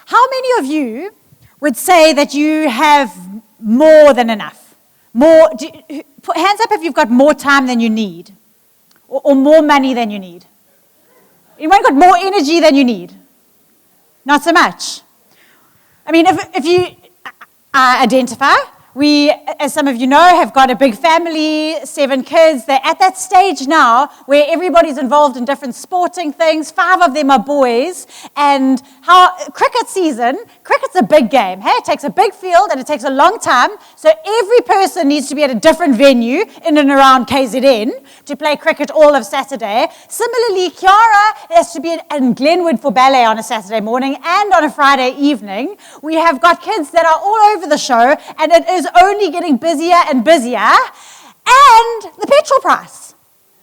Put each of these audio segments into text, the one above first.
How many of you would say that you have more than enough? Put hands up if you've got more time than you need, or more money than you need. Anyone got more energy than you need? Not so much. I mean, if you identify, we, as some of you know, have got a big family, 7 kids. They're at that stage now where everybody's involved in different sporting things. 5 of them are boys. And cricket season, cricket's a big game. Hey, it takes a big field and it takes a long time. So every person needs to be at a different venue in and around KZN to play cricket all of Saturday. Similarly, Kiara has to be in Glenwood for ballet on a Saturday morning and on a Friday evening. We have got kids that are all over the show, and it is only getting busier and busier. And the petrol price.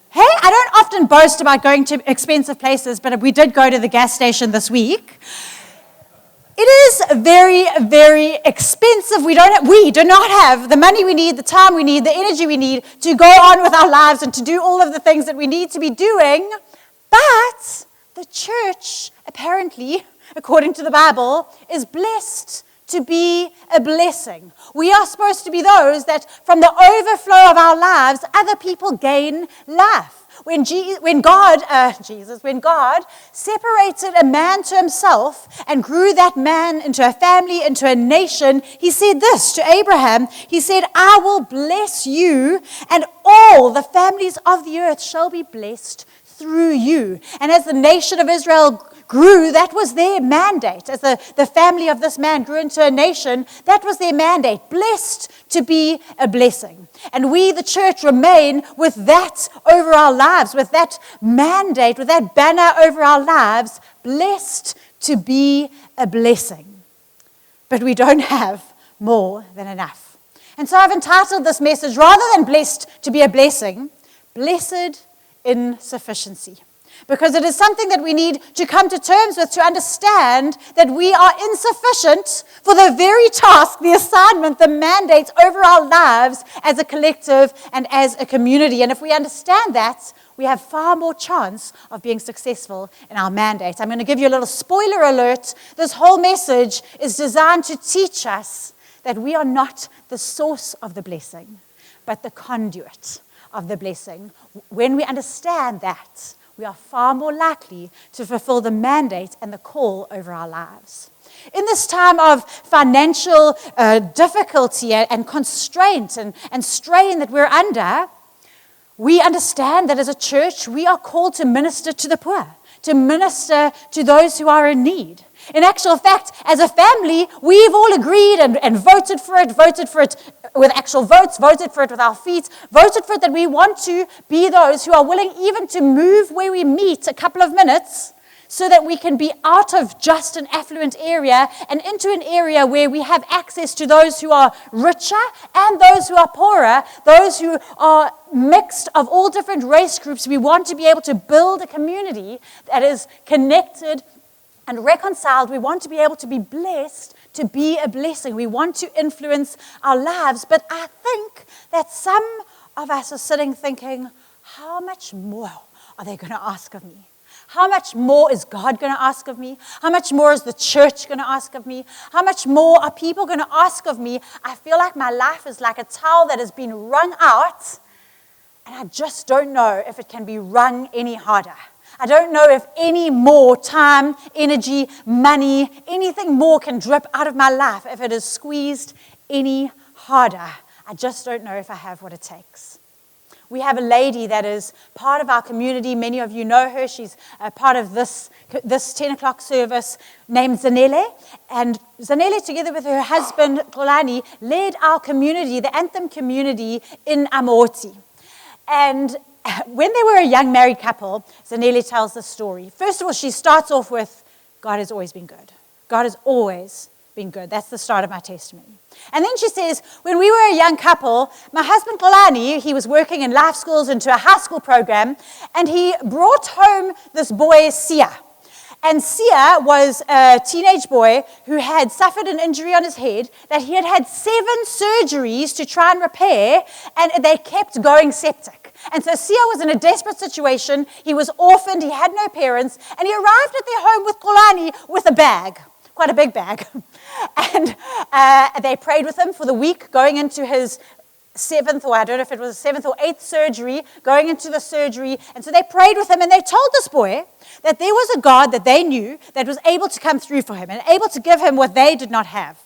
Hey, I don't often boast about going to expensive places, but we did go to the gas station this week. It is very, very expensive. We do not have the money we need, the time we need, the energy we need to go on with our lives and to do all of the things that we need to be doing. But the church, apparently, according to the Bible, is blessed to be a blessing. We are supposed to be those that from the overflow of our lives, other people gain life. When God separated a man to himself and grew that man into a family, into a nation, he said this to Abraham. He said, I will bless you, and all the families of the earth shall be blessed through you. And as the nation of Israel grew, that was their mandate. As the family of this man grew into a nation, that was their mandate, blessed to be a blessing. And we, the church, remain with that over our lives, with that mandate, with that banner over our lives, blessed to be a blessing. But we don't have more than enough. And so I've entitled this message, rather than blessed to be a blessing, Blessed Insufficiency. Because it is something that we need to come to terms with, to understand that we are insufficient for the very task, the assignment, the mandate over our lives as a collective and as a community. And if we understand that, we have far more chance of being successful in our mandate. I'm going to give you a little spoiler alert. This whole message is designed to teach us that we are not the source of the blessing, but the conduit of the blessing. When we understand that, we are far more likely to fulfill the mandate and the call over our lives. In this time of financial difficulty and constraint and strain that we're under, we understand that as a church, we are called to minister to the poor, to minister to those who are in need. In actual fact, as a family, we've all agreed and voted for it with actual votes, voted for it with our feet, voted for it that we want to be those who are willing even to move where we meet a couple of minutes so that we can be out of just an affluent area and into an area where we have access to those who are richer and those who are poorer, those who are mixed of all different race groups. We want to be able to build a community that is connected and reconciled. We want to be able to be blessed to be a blessing. We want to influence our lives. But I think that some of us are sitting thinking, how much more are they going to ask of me? How much more is God going to ask of me? How much more is the church going to ask of me? How much more are people going to ask of me? I feel like my life is like a towel that has been wrung out, and I just don't know if it can be wrung any harder. I don't know if any more time, energy, money, anything more can drip out of my life if it is squeezed any harder. I just don't know if I have what it takes. We have a lady that is part of our community. Many of you know her. She's a part of this 10 o'clock service, named Zanele. And Zanele, together with her husband, Xolani, led our community, the Anthem community in Amaoti. And when they were a young married couple, Zanele tells this story. First of all, she starts off with, God has always been good. God has always been good. That's the start of my testimony. And then she says, when we were a young couple, my husband Xolani, he was working in life schools into a high school program, and he brought home this boy, Sia. And Sia was a teenage boy who had suffered an injury on his head that he had had 7 surgeries to try and repair, and they kept going septic. And so Sia was in a desperate situation. He was orphaned. He had no parents. And he arrived at their home with Xolani with a bag quite a big bag. And they prayed with him for the week, going into his 7th, or I don't know if it was 7th or 8th surgery, going into the surgery. And so they prayed with him, and they told this boy that there was a God that they knew that was able to come through for him and able to give him what they did not have.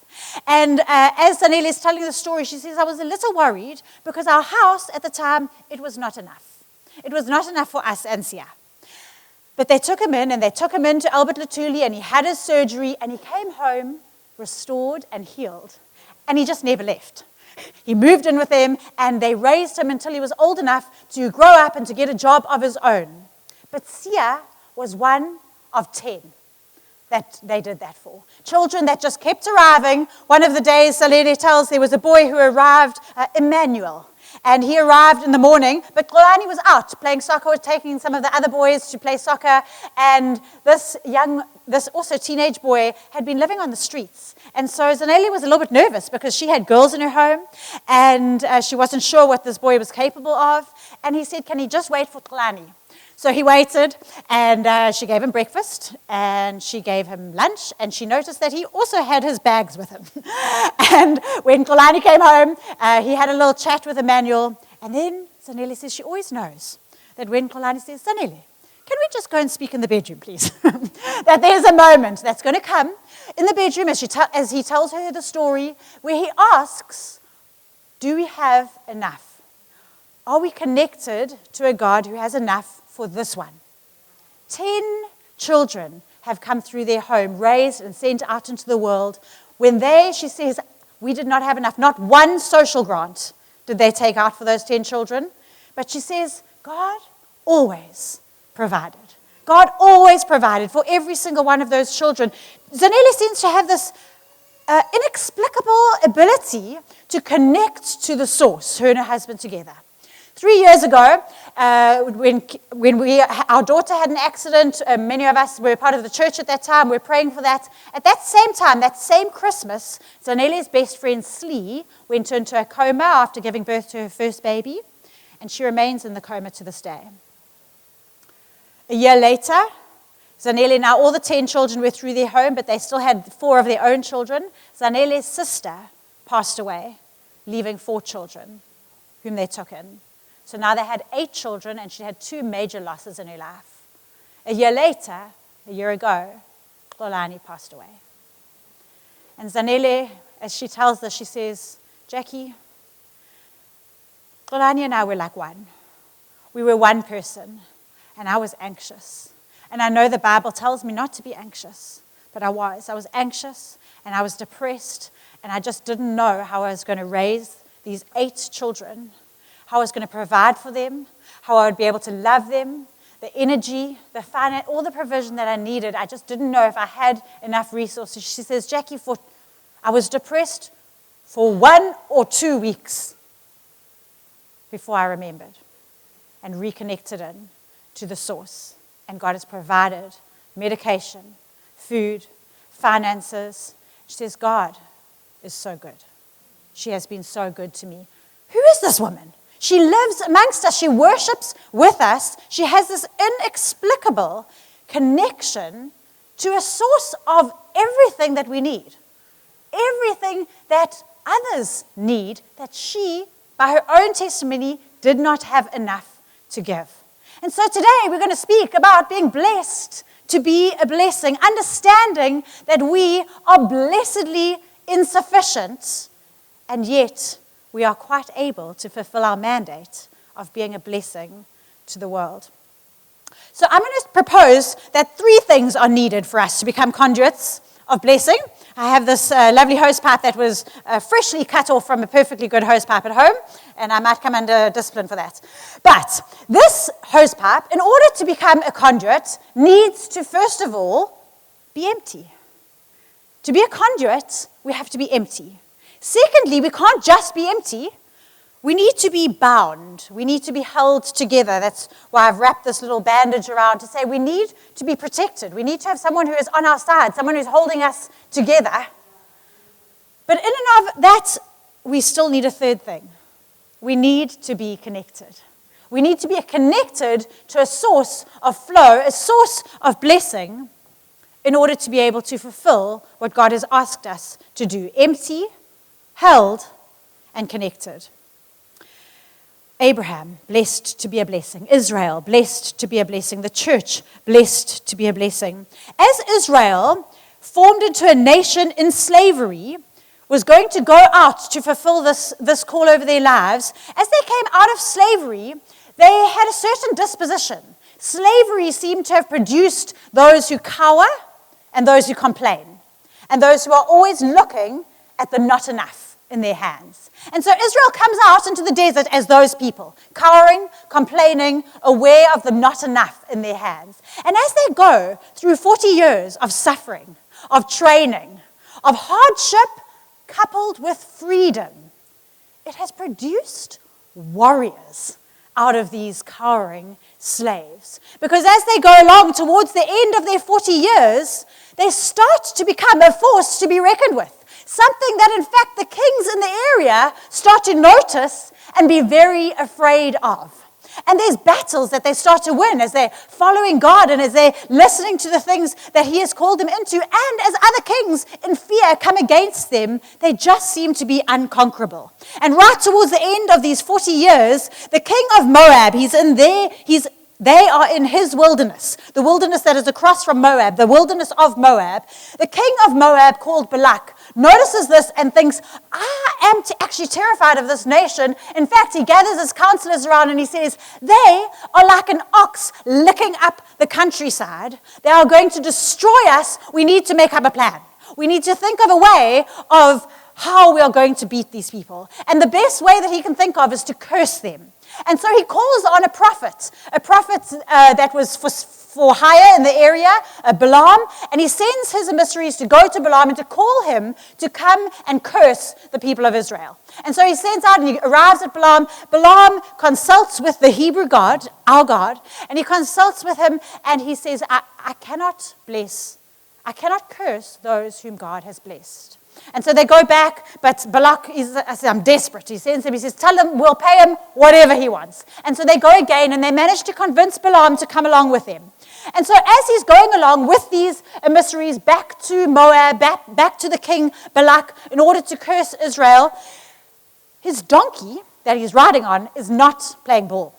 And as Zanele is telling the story, she says, I was a little worried because our house at the time, it was not enough. It was not enough for us and Sia. But they took him in, and they took him into Albert Lutuli, and he had his surgery, and he came home restored and healed. And he just never left. He moved in with them, and they raised him until he was old enough to grow up and to get a job of his own. But Sia was one of 10 that they did that for. Children that just kept arriving. One of the days, Salele tells, there was a boy who arrived, Emmanuel. And he arrived in the morning, but Xolani was out playing soccer, taking some of the other boys to play soccer. And this also teenage boy had been living on the streets. And so Zanele was a little bit nervous because she had girls in her home, and she wasn't sure what this boy was capable of. And he said, can he just wait for Xolani? So he waited, and she gave him breakfast, and she gave him lunch, and she noticed that he also had his bags with him. And when Xolani came home, he had a little chat with Emmanuel, and then Zanele says she always knows that when Xolani says, Zanele, can we just go and speak in the bedroom, please? That there's a moment that's going to come in the bedroom as he tells her the story, where he asks, do we have enough? Are we connected to a God who has enough for this one? 10 children have come through their home, raised and sent out into the world. When she says, we did not have enough, not one social grant did they take out for those 10 children. But she says, God always provided. God always provided for every single one of those children. Zanele seems to have this inexplicable ability to connect to the source, her and her husband together. 3 years ago, when our daughter had an accident, many of us were part of the church at that time, we were praying for that. At that same time, that same Christmas, Zanele's best friend Slee went into a coma after giving birth to her first baby, and she remains in the coma to this day. A year later, Zanele, now all the 10 children were through their home, but they still had 4 of their own children. Zanele's sister passed away, leaving 4 children, whom they took in. So now they had 8 children, and she had 2 major losses in her life. A year later, a year ago, Xolani passed away. And Zanele, as she tells us, she says, Jackie, Xolani and I were like one. We were one person, and I was anxious. And I know the Bible tells me not to be anxious, but I was. I was anxious, and I was depressed, and I just didn't know how I was going to raise these 8 children, how I was going to provide for them, how I would be able to love them, the energy, the finance, all the provision that I needed. I just didn't know if I had enough resources. She says, Jackie, I was depressed for 1 or 2 weeks before I remembered and reconnected in to the source. And God has provided medication, food, finances. She says, God is so good. She has been so good to me. Who is this woman? She lives amongst us. She worships with us. She has this inexplicable connection to a source of everything that we need. Everything that others need that she, by her own testimony, did not have enough to give. And so today we're going to speak about being blessed to be a blessing, understanding that we are blessedly insufficient, and yet we are quite able to fulfill our mandate of being a blessing to the world. So I'm going to propose that 3 things are needed for us to become conduits of blessing. I have this lovely hose pipe that was freshly cut off from a perfectly good hose pipe at home, and I might come under discipline for that. But this hose pipe, in order to become a conduit, needs to first of all be empty. To be a conduit, we have to be empty. Secondly, we can't just be empty. We need to be bound. We need to be held together. That's why I've wrapped this little bandage around to say we need to be protected. We need to have someone who is on our side, someone who's holding us together. But in and of that, we still need a third thing. We need to be connected. We need to be connected to a source of flow, a source of blessing in order to be able to fulfill what God has asked us to do. Empty, held, and connected. Abraham, blessed to be a blessing. Israel, blessed to be a blessing. The church, blessed to be a blessing. As Israel formed into a nation in slavery, was going to go out to fulfill this call over their lives, as they came out of slavery, they had a certain disposition. Slavery seemed to have produced those who cower and those who complain, and those who are always looking at the not enough in their hands. And so Israel comes out into the desert as those people, cowering, complaining, aware of the not enough in their hands. And as they go through 40 years of suffering, of training, of hardship, coupled with freedom, it has produced warriors out of these cowering slaves. Because as they go along towards the end of their 40 years, they start to become a force to be reckoned with. Something that, in fact, the kings in the area start to notice and be very afraid of. And there's battles that they start to win as they're following God and as they're listening to the things that He has called them into. And as other kings in fear come against them, they just seem to be unconquerable. And right towards the end of these 40 years, the king of Moab, they are in his wilderness, the wilderness that is across from Moab, the wilderness of Moab. The king of Moab, called Balak, notices this and thinks, I am actually terrified of this nation. In fact, he gathers his counselors around and he says, they are like an ox licking up the countryside. They are going to destroy us. We need to make up a plan. We need to think of a way of how we are going to beat these people. And the best way that he can think of is to curse them. And so he calls on a prophet that was for hire in the area, Balaam, and he sends his emissaries to go to Balaam and to call him to come and curse the people of Israel. And so he sends out and he arrives at Balaam. Balaam consults with the Hebrew God, our God, and he consults with him and he says, I cannot curse those whom God has blessed. And so they go back, but Balak I'm desperate. He sends him, he says, tell him we'll pay him whatever he wants. And so they go again, and they manage to convince Balaam to come along with them. And so as he's going along with these emissaries back to Moab, back to the king Balak, in order to curse Israel, his donkey that he's riding on is not playing ball.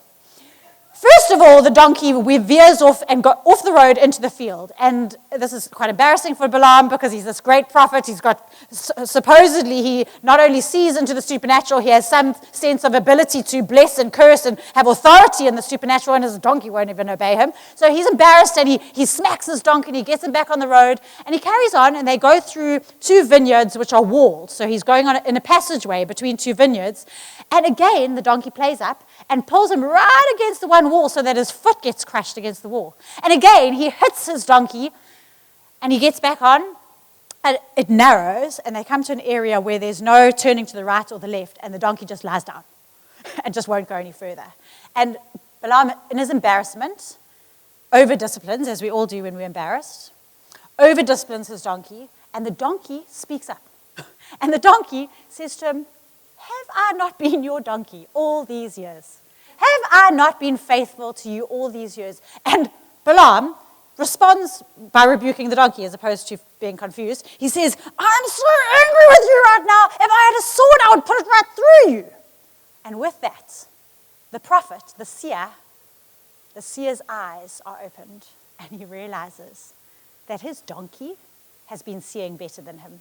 First of all, the donkey veers off and got off the road into the field. And this is quite embarrassing for Balaam because he's this great prophet. He's got, supposedly, he not only sees into the supernatural, he has some sense of ability to bless and curse and have authority in the supernatural, and his donkey won't even obey him. So he's embarrassed and he smacks his donkey and he gets him back on the road. And he carries on and they go through two vineyards which are walled. So he's going on in a passageway between two vineyards. And again, the donkey plays up and pulls him right against the one wall so that his foot gets crushed against the wall. And again, he hits his donkey and he gets back on and it narrows and they come to an area where there's no turning to the right or the left and the donkey just lies down and just won't go any further. And Balaam, in his embarrassment, over-disciplines, as we all do when we're embarrassed, over-disciplines his donkey, and the donkey speaks up. And the donkey says to him, have I not been your donkey all these years? Have I not been faithful to you all these years? And Balaam responds by rebuking the donkey as opposed to being confused. He says, I'm so angry with you right now. If I had a sword, I would put it right through you. And with that, the prophet, the seer's eyes are opened, and he realizes that his donkey has been seeing better than him.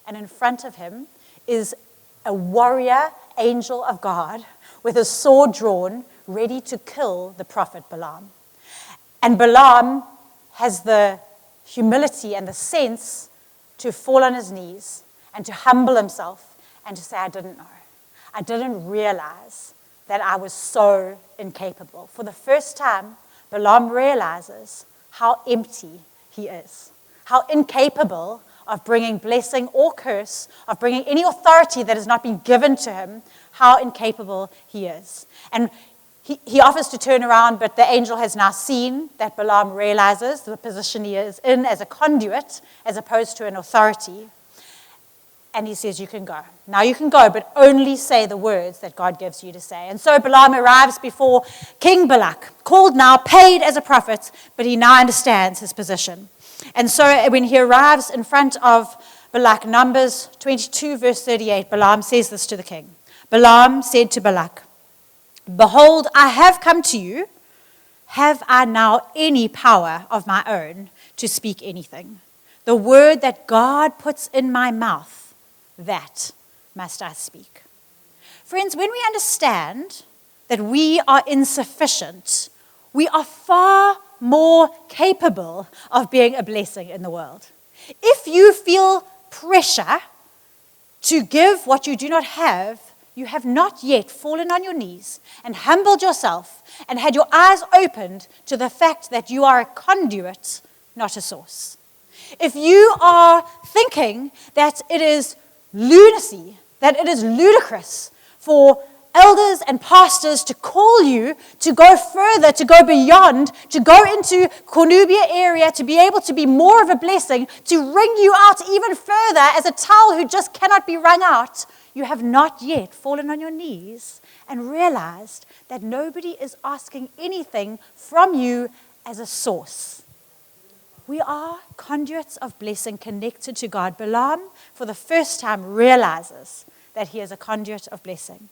And in front of him is a warrior angel of God with a sword drawn, ready to kill the prophet Balaam. And Balaam has the humility and the sense to fall on his knees and to humble himself and to say, I didn't know. I didn't realize that I was so incapable. For the first time, Balaam realizes how empty he is, how incapable of bringing blessing or curse, of bringing any authority that has not been given to him, how incapable he is. And he offers to turn around, but the angel has now seen that Balaam realizes the position he is in as a conduit as opposed to an authority. And he says, you can go. Now you can go, but only say the words that God gives you to say. And so Balaam arrives before King Balak, called now, paid as a prophet, but he now understands his position. And so when he arrives in front of Balak, Numbers 22, verse 38, Balaam says this to the king. Balaam said to Balak, "Behold, I have come to you. Have I now any power of my own to speak anything? The word that God puts in my mouth, that must I speak." Friends, when we understand that we are insufficient, we are far more capable of being a blessing in the world. If you feel pressure to give what you do not have, you have not yet fallen on your knees and humbled yourself and had your eyes opened to the fact that you are a conduit, not a source. If you are thinking that it is lunacy, that it is ludicrous for elders and pastors to call you to go further, to go beyond, to go into Cornubia area, to be able to be more of a blessing, to wring you out even further as a towel who just cannot be wrung out, you have not yet fallen on your knees and realized that nobody is asking anything from you as a source. We are conduits of blessing connected to God. Balaam, for the first time, realizes that he is a conduit of blessing.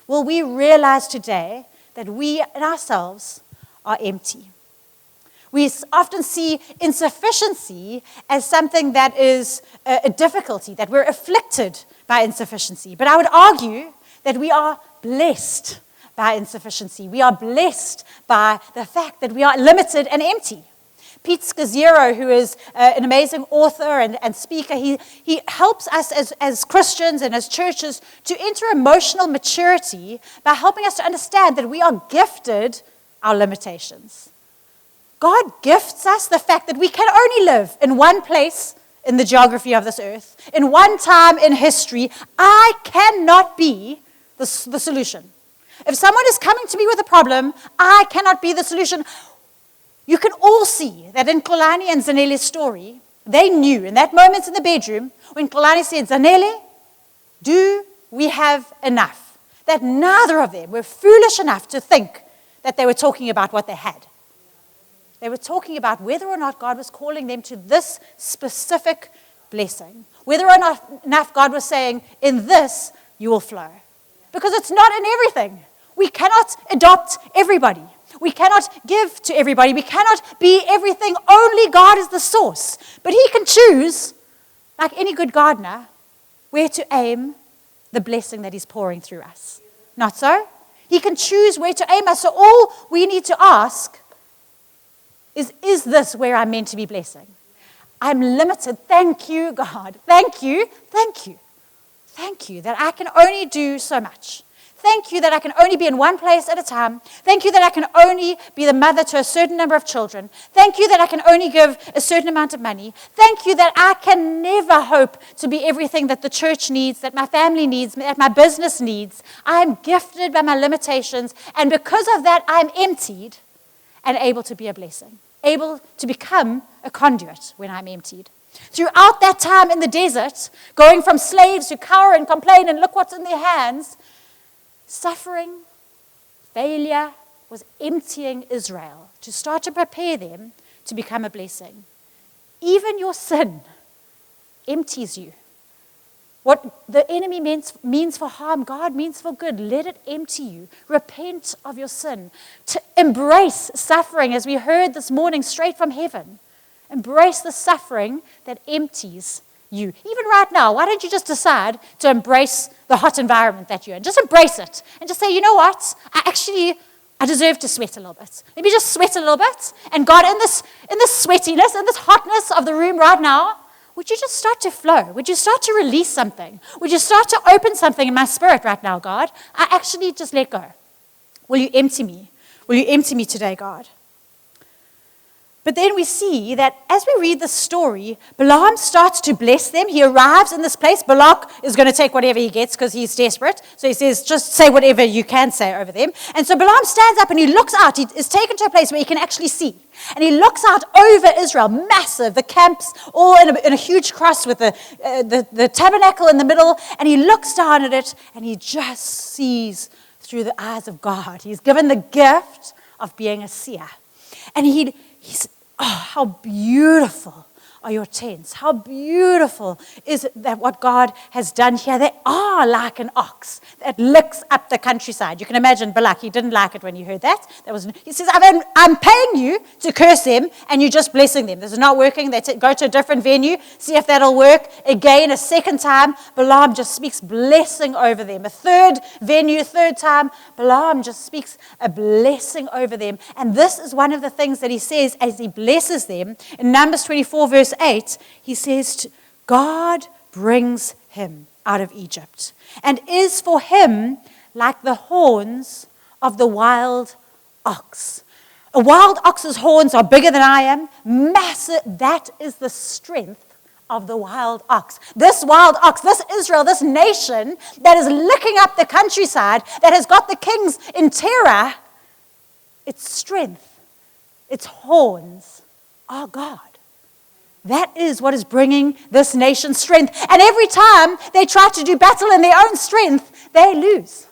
Will we realize today that we in ourselves are empty? We often see insufficiency as something that is a difficulty, that we're afflicted by insufficiency. But I would argue that we are blessed by insufficiency. We are blessed by the fact that we are limited and empty. Pete Scazzero, who is an amazing author and speaker, he helps us as Christians and as churches to enter emotional maturity by helping us to understand that we are gifted our limitations. God gifts us the fact that we can only live in one place in the geography of this earth, in one time in history. I cannot be the solution. If someone is coming to me with a problem, I cannot be the solution. You can all see that in Xolani and Zanele's story, they knew in that moment in the bedroom when Xolani said, "Zanele, do we have enough?" That neither of them were foolish enough to think that they were talking about what they had. They were talking about whether or not God was calling them to this specific blessing. Whether or not enough God was saying, "In this, you will flow." Because it's not in everything. We cannot adopt everybody. We cannot give to everybody. We cannot be everything. Only God is the source. But He can choose, like any good gardener, where to aim the blessing that He's pouring through us. Not so? He can choose where to aim us. So all we need to ask is this where I'm meant to be blessing? I'm limited. Thank you, God. Thank you. Thank you. Thank you that I can only do so much. Thank you that I can only be in one place at a time. Thank you that I can only be the mother to a certain number of children. Thank you that I can only give a certain amount of money. Thank you that I can never hope to be everything that the church needs, that my family needs, that my business needs. I am gifted by my limitations, and because of that, I am emptied and able to be a blessing, able to become a conduit when I'm emptied. Throughout that time in the desert, going from slaves who cower and complain and look what's in their hands, suffering, failure was emptying Israel to start to prepare them to become a blessing. Even your sin empties you. What the enemy means for harm, God means for good. Let it empty you. Repent of your sin. To embrace suffering, as we heard this morning straight from heaven. Embrace the suffering that empties you. Even right now, why don't you just decide to embrace the hot environment that you're in? Just embrace it and just say, you know what? I deserve to sweat a little bit. Let me just sweat a little bit. And God, in this sweatiness, in this hotness of the room right now, would you just start to flow? Would you start to release something? Would you start to open something in my spirit right now, God? I actually just let go. Will you empty me? Will you empty me today, God? But then we see that as we read the story, Balaam starts to bless them. He arrives in this place. Balak is going to take whatever he gets because he's desperate. So he says, just say whatever you can say over them. And so Balaam stands up and he looks out. He is taken to a place where he can actually see. And he looks out over Israel, massive, the camps all in a huge cross with the tabernacle in the middle. And he looks down at it and he just sees through the eyes of God. He's given the gift of being a seer. And he's, oh, how beautiful are your tents. How beautiful is that what God has done here. They are like an ox that licks up the countryside. You can imagine Balak, he didn't like it when he heard that. He says, I'm paying you to curse them, and you're just blessing them. This is not working. They go to a different venue, see if that'll work. Again, a second time, Balaam just speaks blessing over them. A third venue, third time, Balaam just speaks a blessing over them. And this is one of the things that he says as he blesses them. In Numbers 24, verse 8, he says, God brings him out of Egypt, and is for him like the horns of the wild ox. A wild ox's horns are bigger than I am, massive. That is the strength of the wild ox. This wild ox, this Israel, this nation that is licking up the countryside, that has got the kings in terror, its strength, its horns are God. That is what is bringing this nation strength. And every time they try to do battle in their own strength, they lose.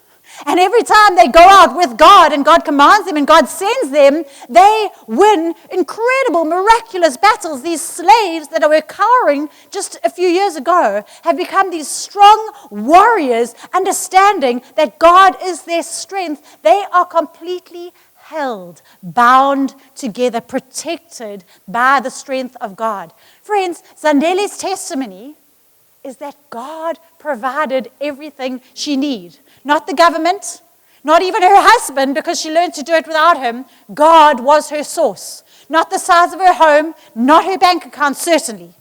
And every time they go out with God and God commands them and God sends them, they win incredible, miraculous battles. These slaves that were cowering just a few years ago have become these strong warriors, understanding that God is their strength. They are completely held, bound together, protected by the strength of God. Friends, Zandele's testimony is that God provided everything she needed. Not the government, not even her husband, because she learned to do it without him. God was her source. Not the size of her home, not her bank account, certainly.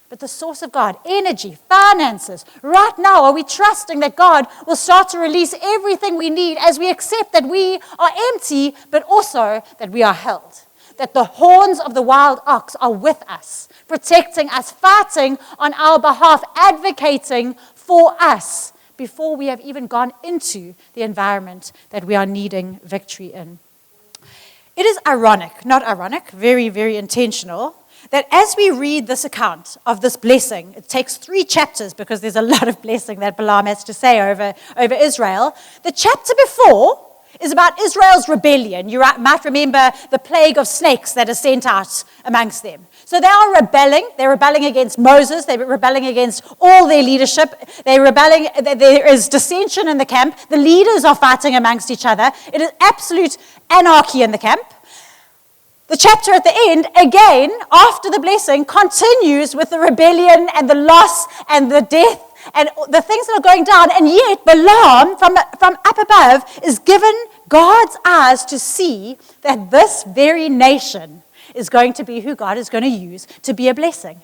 But the source of God, energy, finances. Right now, are we trusting that God will start to release everything we need as we accept that we are empty, but also that we are held? That the horns of the wild ox are with us, protecting us, fighting on our behalf, advocating for us before we have even gone into the environment that we are needing victory in. It is ironic, not ironic, very, very intentional, that as we read this account of this blessing, it takes 3 chapters because there's a lot of blessing that Balaam has to say over Israel. The chapter before is about Israel's rebellion. You might remember the plague of snakes that is sent out amongst them. So they are rebelling. They're rebelling against Moses. They're rebelling against all their leadership. They're rebelling. There is dissension in the camp. The leaders are fighting amongst each other. It is absolute anarchy in the camp. The chapter at the end, again, after the blessing, continues with the rebellion and the loss and the death and the things that are going down. And yet, Balaam, from up above, is given God's eyes to see that this very nation is going to be who God is going to use to be a blessing.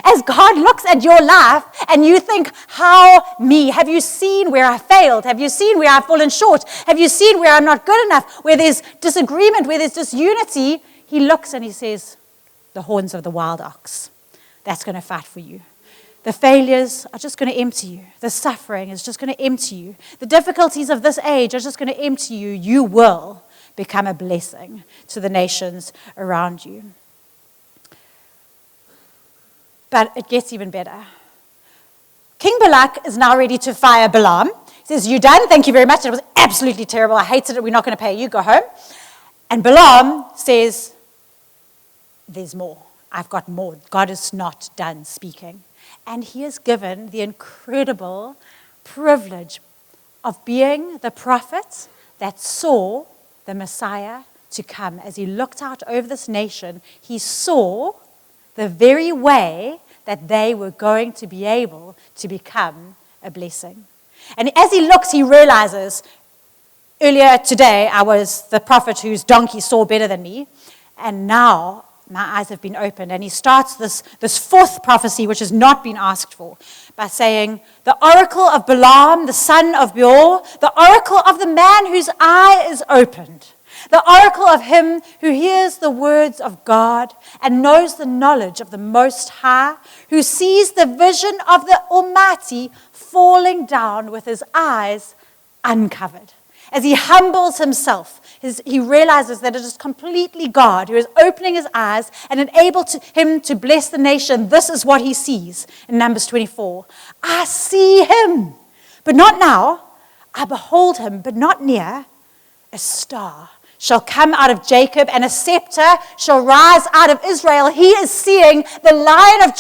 As God looks at your life and you think, how me? Have you seen where I failed? Have you seen where I've fallen short? Have you seen where I'm not good enough? Where there's disagreement, where there's disunity? He looks and he says, the horns of the wild ox, that's going to fight for you. The failures are just going to empty you. The suffering is just going to empty you. The difficulties of this age are just going to empty you. You will become a blessing to the nations around you. But it gets even better. King Balak is now ready to fire Balaam. He says, "You're done. Thank you very much. It was absolutely terrible. I hated it. We're not going to pay you. Go home." And Balaam says, "There's more. I've got more. God is not done speaking." And he is given the incredible privilege of being the prophet that saw the Messiah to come. As he looked out over this nation, he saw the very way that they were going to be able to become a blessing. And as he looks, he realizes, earlier today, I was the prophet whose donkey saw better than me, and now my eyes have been opened. And he starts this 4th prophecy, which has not been asked for, by saying, the oracle of Balaam, the son of Beor, the oracle of the man whose eye is opened, the oracle of him who hears the words of God and knows the knowledge of the Most High, who sees the vision of the Almighty falling down with his eyes uncovered. As he humbles himself, he realizes that it is completely God who is opening his eyes and enable him to bless the nation. This is what he sees in Numbers 24. I see him, but not now. I behold him, but not near. A star shall come out of Jacob, and a scepter shall rise out of Israel. He is seeing the Lion of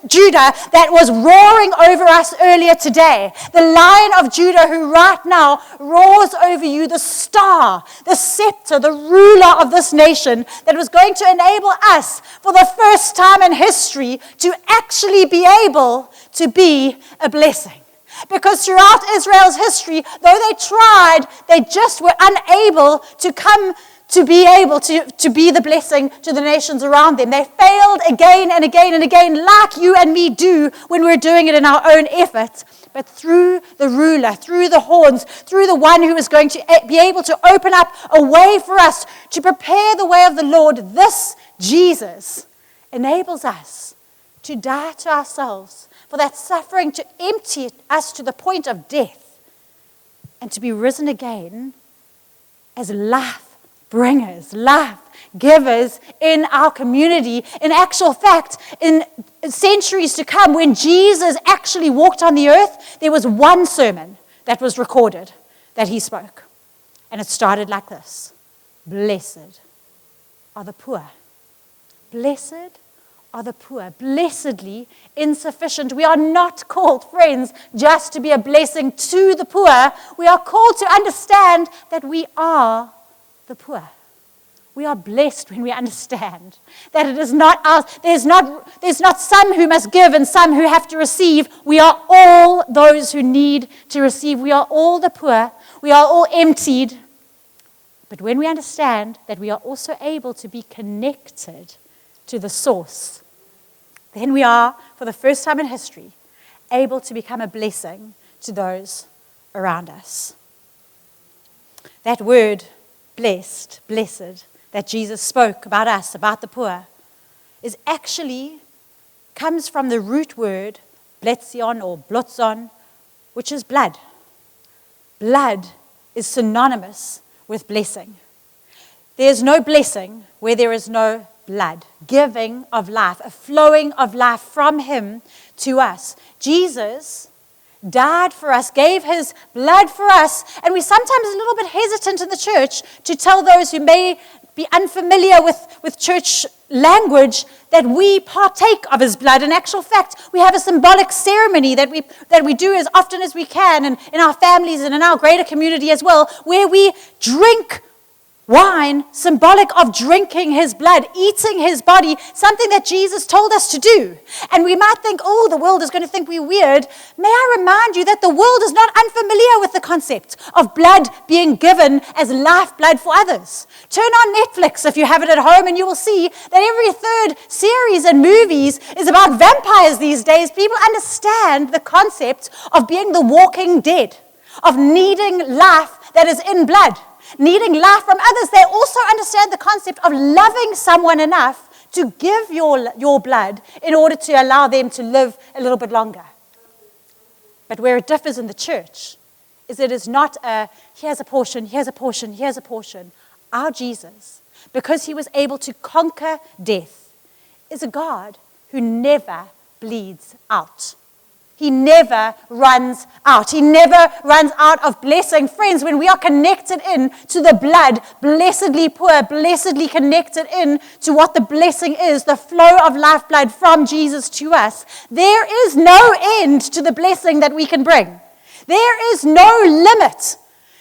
Judah that was roaring over us earlier today. The Lion of Judah who right now roars over you, the star, the scepter, the ruler of this nation that was going to enable us for the first time in history to actually be able to be a blessing. Because throughout Israel's history, though they tried, they just were unable to come to be able to be the blessing to the nations around them. They failed again and again and again, like you and me do when we're doing it in our own efforts. But through the ruler, through the horns, through the one who is going to be able to open up a way for us to prepare the way of the Lord, this Jesus enables us to die to ourselves, for that suffering to empty us to the point of death, and to be risen again as life bringers, life givers in our community. In actual fact, in centuries to come, when Jesus actually walked on the earth, there was one sermon that was recorded that he spoke. And it started like this: Blessed are the poor. Blessed are the poor, blessedly insufficient. We are not called, friends, just to be a blessing to the poor. We are called to understand that we are the poor. We are blessed when we understand that it is not ours. There's not some who must give and some who have to receive. We are all those who need to receive. We are all the poor. We are all emptied. But when we understand that we are also able to be connected to the source, then we are, for the first time in history, able to become a blessing to those around us. That word, blessed, that Jesus spoke about us, about the poor, is actually comes from the root word bletzion or blotzon, which is blood. Blood is synonymous with blessing. There is no blessing where there is no blood, giving of life, a flowing of life from him to us. Jesus died for us, gave his blood for us, and we're sometimes a little bit hesitant in the church to tell those who may be unfamiliar with church language that we partake of his blood. In actual fact, we have a symbolic ceremony that we do as often as we can, and in our families and in our greater community as well, where we drink wine, symbolic of drinking his blood, eating his body, something that Jesus told us to do. And we might think, oh, the world is going to think we're weird. May I remind you that the world is not unfamiliar with the concept of blood being given as lifeblood for others. Turn on Netflix if you have it at home, and you will see that every third series and movies is about vampires these days. People understand the concept of being the walking dead, of needing life that is in blood. Needing life from others. They also understand the concept of loving someone enough to give your blood in order to allow them to live a little bit longer. But where it differs in the church is it is not here's a portion, here's a portion, here's a portion. Our Jesus, because he was able to conquer death, is a God who never bleeds out. He never runs out. He never runs out of blessing. Friends, when we are connected in to the blood, blessedly poor, blessedly connected in to what the blessing is, the flow of lifeblood from Jesus to us, there is no end to the blessing that we can bring. There is no limit.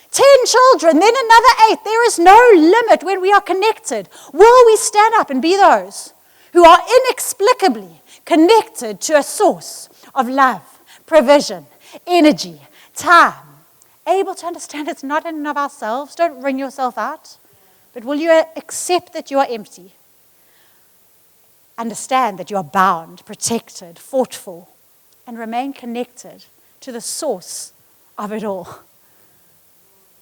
10 children, then another 8. There is no limit when we are connected. Will we stand up and be those who are inexplicably connected to a source of love, provision, energy, time, able to understand it's not in and of ourselves? Don't wring yourself out. But will you accept that you are empty? Understand that you are bound, protected, fought for, and remain connected to the source of it all.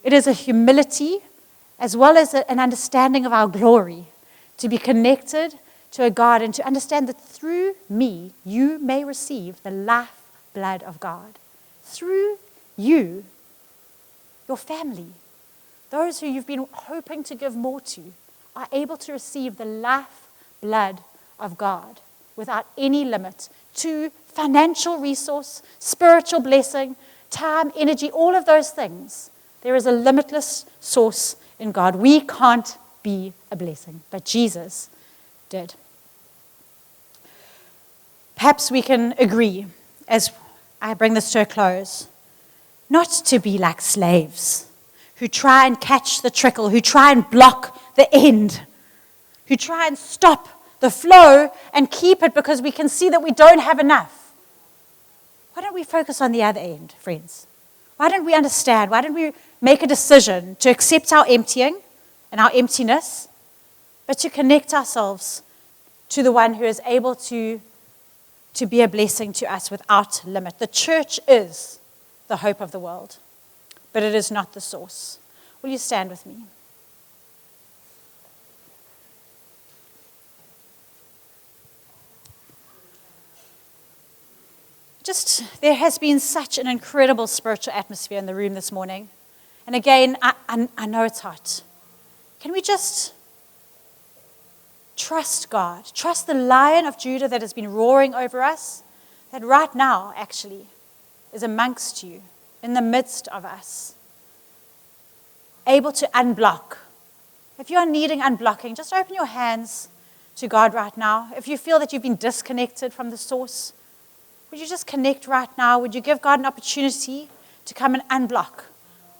It is a humility as well as an understanding of our glory to be connected to a God and to understand that through me, you may receive the lifeblood of God. Through you, your family, those who you've been hoping to give more to, are able to receive the lifeblood of God without any limit to financial resource, spiritual blessing, time, energy, all of those things. There is a limitless source in God. We can't be a blessing, but Jesus did. Perhaps we can agree, as I bring this to a close, not to be like slaves who try and catch the trickle, who try and block the end, who try and stop the flow and keep it because we can see that we don't have enough. Why don't we focus on the other end, friends? Why don't we understand? Why don't we make a decision to accept our emptying and our emptiness, but to connect ourselves to the one who is able to be a blessing to us without limit? The church is the hope of the world, but it is not the source. Will you stand with me? There has been such an incredible spiritual atmosphere in the room this morning. And again, I know it's hot. Can we just trust God? Trust the Lion of Judah that has been roaring over us, that right now, actually, is amongst you, in the midst of us, able to unblock. If you are needing unblocking, just open your hands to God right now. If you feel that you've been disconnected from the source, would you just connect right now? Would you give God an opportunity to come and unblock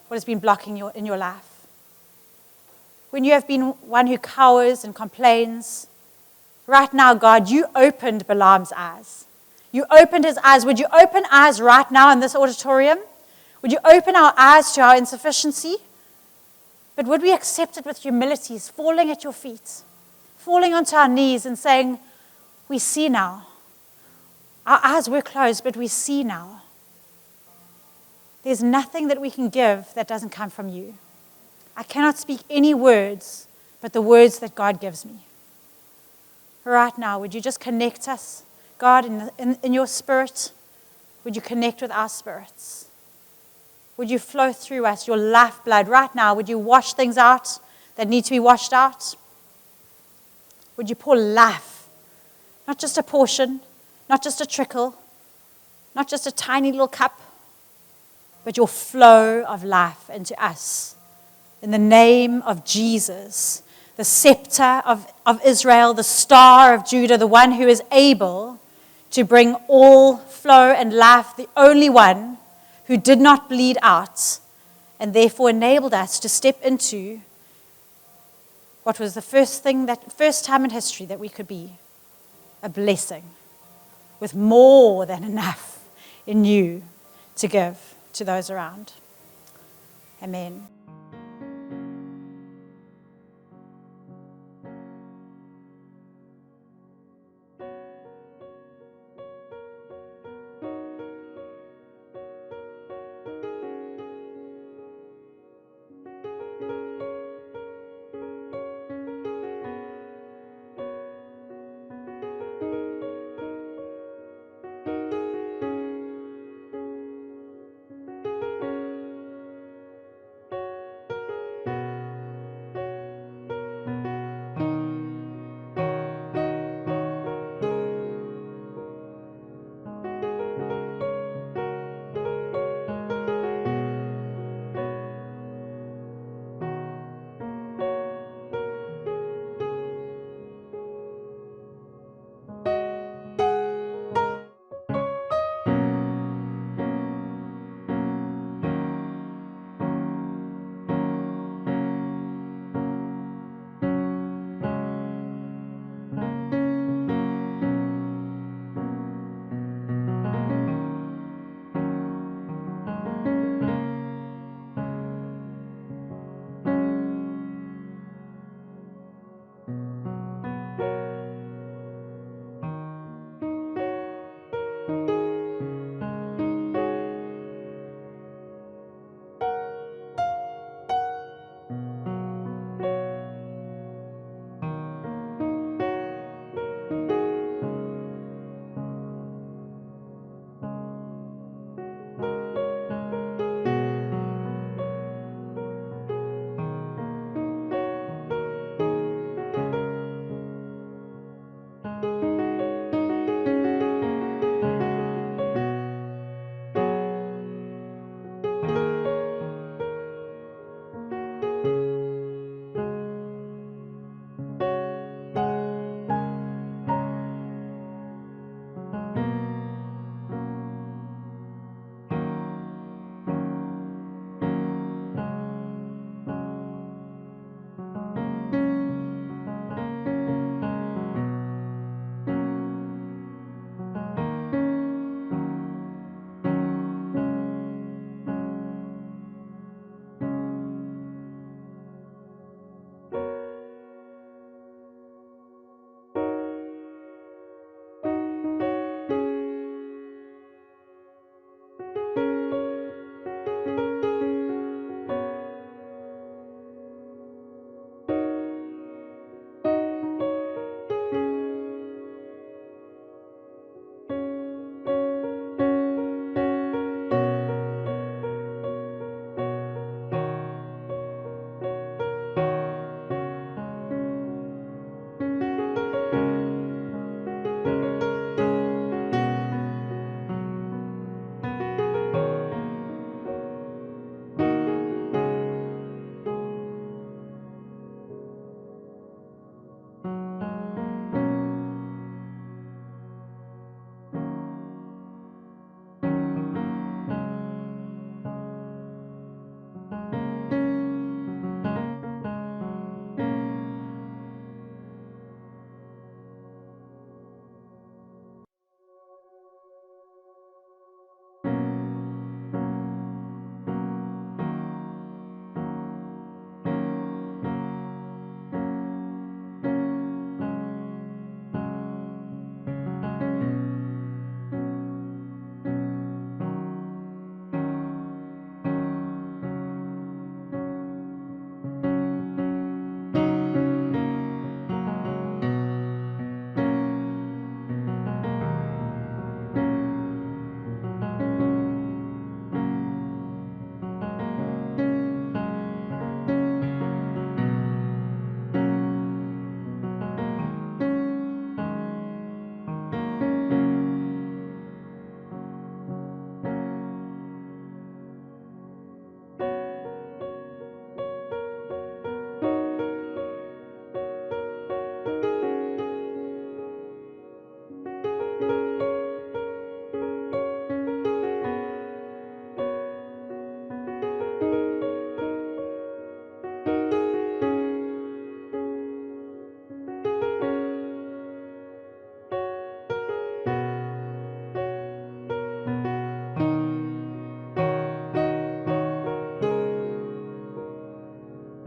what has been blocking in your life? When you have been one who cowers and complains, right now, God, you opened Balaam's eyes. You opened his eyes. Would you open eyes right now in this auditorium? Would you open our eyes to our insufficiency? But would we accept it with humility, falling at your feet, falling onto our knees and saying, we see now. Our eyes were closed, but we see now. There's nothing that we can give that doesn't come from you. I cannot speak any words but the words that God gives me. Right now, would you just connect us, God, in your spirit? Would you connect with our spirits? Would you flow through us, your lifeblood right now? Would you wash things out that need to be washed out? Would you pour life, not just a portion, not just a trickle, not just a tiny little cup, but your flow of life into us. In the name of Jesus, the scepter of Israel, the star of Judah, the one who is able to bring all flow and life, the only one who did not bleed out and therefore enabled us to step into what was the first time in history that we could be a blessing with more than enough in you to give to those around. Amen.